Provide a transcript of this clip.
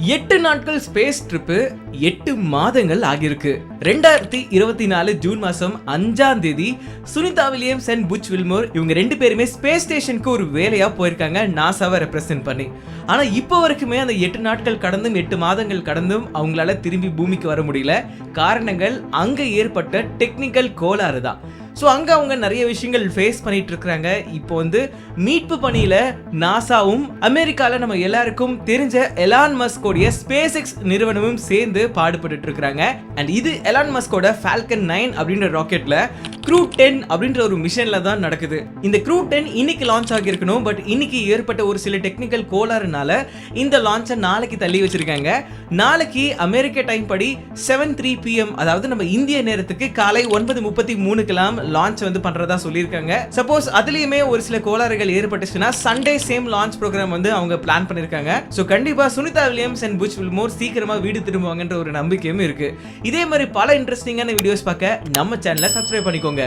8 நாட்கள் space trip 8 மாதங்கள் ஆகியிருக்கு. 2024 ஜூன் மாசம் 5ஆம் தேதி சுனிதா வில்லியம்ஸ் அண்ட் புச் வில்மோர் இவங்க 2 பேருமே ஸ்பேஸ் ஸ்டேஷனுக்கு ஒரு வேலையா போயிருக்காங்க, நாசாவை ரெப்ரசென்ட் பண்ணி. ஆனா இப்போ வரைக்குமே அந்த 8 நாட்கள் கடந்தும் 8 மாதங்கள் கடந்தும் அவங்களால திரும்பி பூமிக்கு வர முடியல. காரணங்கள் அங்க ஏற்பட்ட டெக்னிக்கல் கோளாறு தான். ஸோ அங்கே அவங்க நிறைய விஷயங்கள் ஃபேஸ் பண்ணிட்டு இருக்கிறாங்க. இப்போ மீட்பு பணியில் நாசாவும் அமெரிக்காவில் நம்ம எல்லாருக்கும் தெரிஞ்ச எலான் மஸ்கோடைய ஸ்பேஸ் எக்ஸ் நிறுவனமும் சேர்ந்து பாடுபட்டு இருக்கிறாங்க. அண்ட் இது எலான் மஸ்கோட ஃபால்கன் 9 அப்படின்ற ராக்கெட்ல க்ரூ 10 அப்படின்ற ஒரு மிஷன்ல தான் நடக்குது. இந்த க்ரூ 10 இன்னைக்கு லான்ச் ஆகியிருக்கணும், பட் இன்னைக்கு ஏற்பட்ட ஒரு சில டெக்னிக்கல் கோளாறுனால இந்த லான்ச்சை நாளைக்கு தள்ளி வச்சிருக்காங்க. நாளைக்கு அமெரிக்க டைம் படி 7:03 PM, அதாவது நம்ம இந்திய நேரத்துக்கு காலை 9:33 லான்ச் பண்றதா சொல்லியிருக்காங்க. சப்போஸ் அதுலயுமே ஒரு சில கோளாறுகள் ஏற்பட்டுச்சுன்னா சண்டே சேம் லான்ச் ப்ரோக்ராம் அவங்க பிளான் பண்ணிருக்காங்க. ஸோ கண்டிப்பா சுனிதா வில்லியம்ஸ் அண்ட் புச் வில்மோர் சீக்கிரமா வீடு திரும்புவாங்கன்ற ஒரு நம்பிக்கையும் இருக்கு. இதே மாதிரி பல இன்ட்ரெஸ்டிங்கான வீடியோஸ் பார்க்க நம்ம சேனலை சப்ஸ்கிரைப் பண்ணிக்கோங்க.